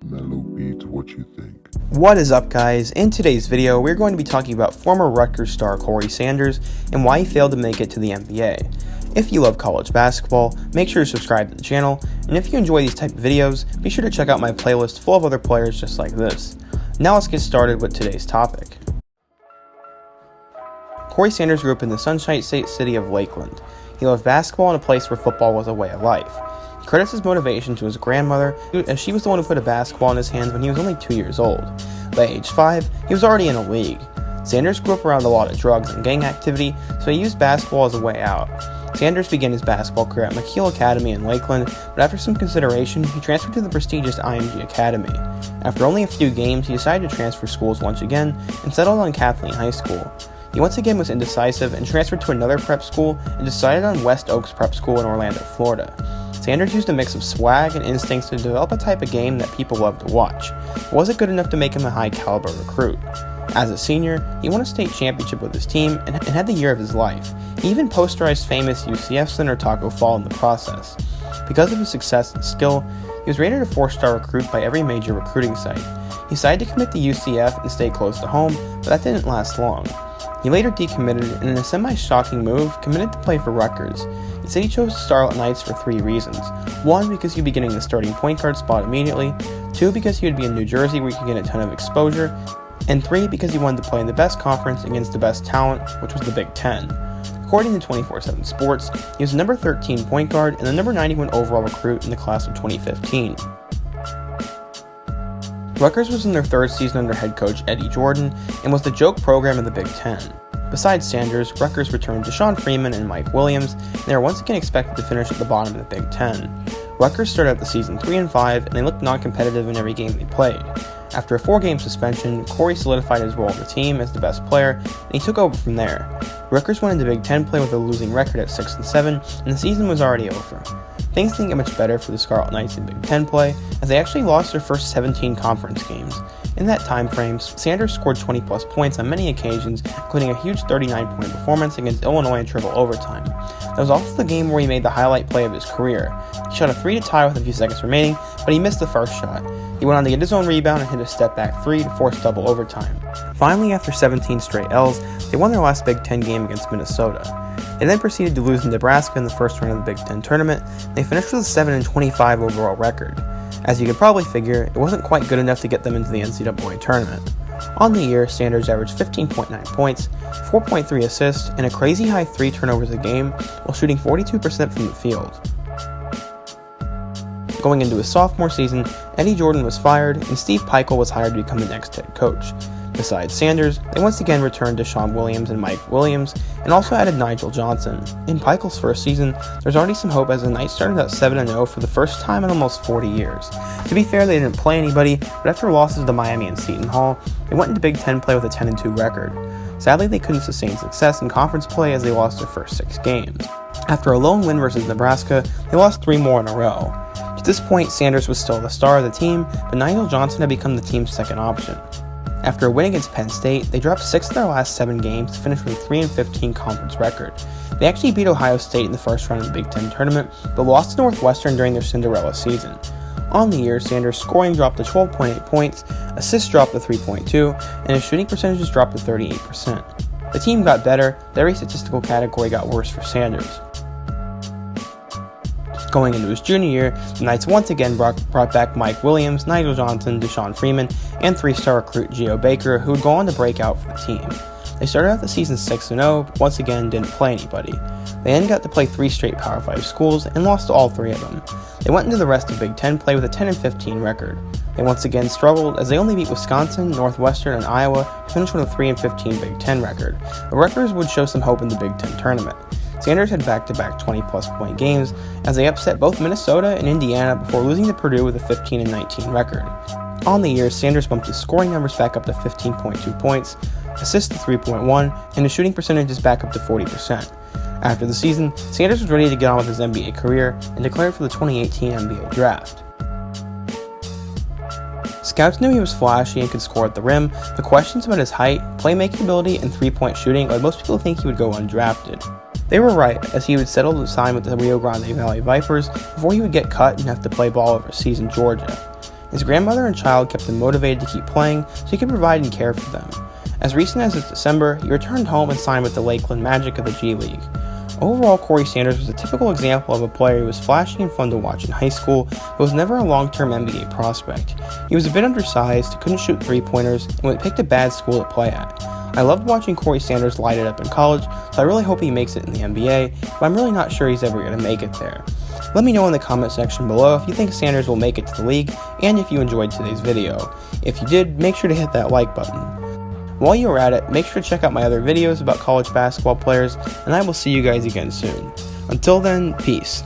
Mellow Beats, what you think? What is up, guys? In today's video, we're going to be talking about former Rutgers star Corey Sanders and why he failed to make it to the NBA. If you love college basketball, make sure to subscribe to the channel, and if you enjoy these type of videos, be sure to check out my playlist full of other players just like this. Now let's get started with today's topic. Corey Sanders grew up in the Sunshine State city of Lakeland. He loved basketball in a place where football was a way of life. He credits his motivation to his grandmother, as she was the one who put a basketball in his hands when he was only 2 years old. By age 5, he was already in a league. Sanders grew up around a lot of drugs and gang activity, so he used basketball as a way out. Sanders began his basketball career at McKeel Academy in Lakeland, but after some consideration, he transferred to the prestigious IMG Academy. After only a few games, he decided to transfer schools once again and settled on Kathleen High School. He once again was indecisive and transferred to another prep school and decided on West Oaks Prep School in Orlando, Florida. Sanders used a mix of swag and instincts to develop a type of game that people loved to watch, but wasn't good enough to make him a high-caliber recruit. As a senior, he won a state championship with his team and had the year of his life. He even posterized famous UCF center Taco Fall in the process. Because of his success and skill, he was rated a 4-star recruit by every major recruiting site. He decided to commit to UCF and stay close to home, but that didn't last long. He later decommitted and in a semi-shocking move, committed to play for Rutgers. He said he chose Starlet Knights for 3 reasons. 1, because he'd be getting the starting point guard spot immediately. 2, because he would be in New Jersey where he could get a ton of exposure. And 3, because he wanted to play in the best conference against the best talent, which was the Big Ten. According to 24/7 Sports, he was the number 13 point guard and the number 91 overall recruit in the class of 2015. Rutgers was in their 3rd season under head coach Eddie Jordan and was the joke program of the Big Ten. Besides Sanders, Rutgers returned Deshaun Freeman and Mike Williams, and they were once again expected to finish at the bottom of the Big Ten. Rutgers started out the season 3-5, and they looked non-competitive in every game they played. After a 4-game suspension, Corey solidified his role on the team as the best player, and he took over from there. Rutgers went into Big Ten play with a losing record at 6-7, and the season was already over. Things didn't get much better for the Scarlet Knights in Big Ten play, as they actually lost their first 17 conference games. In that time frame, Sanders scored 20-plus points on many occasions, including a huge 39-point performance against Illinois in triple overtime. That was also the game where he made the highlight play of his career. He shot a 3 to tie with a few seconds remaining, but he missed the first shot. He went on to get his own rebound and hit a step-back 3 to force double overtime. Finally, after 17 straight L's, they won their last Big Ten game against Minnesota. They then proceeded to lose in Nebraska in the first round of the Big Ten tournament, and they finished with a 7-25 overall record. As you could probably figure, it wasn't quite good enough to get them into the NCAA tournament. On the year, Sanders averaged 15.9 points, 4.3 assists, and a crazy high 3 turnovers a game, while shooting 42% from the field. Going into his sophomore season, Eddie Jordan was fired, and Steve Pikiell was hired to become the next head coach. Besides Sanders, they once again returned Deshaun Williams and Mike Williams, and also added Nigel Johnson. In Pikiell's first season, there's already some hope as the Knights started out 7-0 for the first time in almost 40 years. To be fair, they didn't play anybody, but after losses to Miami and Seton Hall, they went into Big Ten play with a 10-2 record. Sadly, they couldn't sustain success in conference play as they lost their first 6 games. After a lone win versus Nebraska, they lost 3 more in a row. To this point, Sanders was still the star of the team, but Nigel Johnson had become the team's second option. After a win against Penn State, they dropped 6 of their last 7 games to finish with a 3-15 conference record. They actually beat Ohio State in the first round of the Big Ten tournament, but lost to Northwestern during their Cinderella season. On the year, Sanders' scoring dropped to 12.8 points, assists dropped to 3.2, and his shooting percentages dropped to 38%. The team got better, but every statistical category got worse for Sanders. Going into his junior year, the Knights once again brought back Mike Williams, Nigel Johnson, Deshaun Freeman, and 3-star recruit Geo Baker, who would go on to break out for the team. They started out the season 6-0, but once again didn't play anybody. They then got to play 3 straight Power 5 schools and lost to all 3 of them. They went into the rest of Big Ten play with a 10-15 record. They once again struggled as they only beat Wisconsin, Northwestern, and Iowa to finish with a 3-15 Big Ten record. The Rutgers would show some hope in the Big Ten tournament. Sanders had back-to-back 20-plus point games as they upset both Minnesota and Indiana before losing to Purdue with a 15-19 record. On the year, Sanders bumped his scoring numbers back up to 15.2 points, assists to 3.1, and his shooting percentages back up to 40%. After the season, Sanders was ready to get on with his NBA career and declared for the 2018 NBA draft. Scouts knew he was flashy and could score at the rim, but questions about his height, playmaking ability, and 3-point shooting led most people to think he would go undrafted. They were right, as he would settle to sign with the Rio Grande Valley Vipers before he would get cut and have to play ball overseas in Georgia. His grandmother and child kept him motivated to keep playing so he could provide and care for them. As recent as this December, he returned home and signed with the Lakeland Magic of the G League. Overall, Corey Sanders was a typical example of a player who was flashy and fun to watch in high school, but was never a long-term NBA prospect. He was a bit undersized, couldn't shoot three-pointers, and picked a bad school to play at. I loved watching Corey Sanders light it up in college, so I really hope he makes it in the NBA, but I'm really not sure he's ever going to make it there. Let me know in the comment section below if you think Sanders will make it to the league, and if you enjoyed today's video. If you did, make sure to hit that like button. While you are at it, make sure to check out my other videos about college basketball players, and I will see you guys again soon. Until then, peace.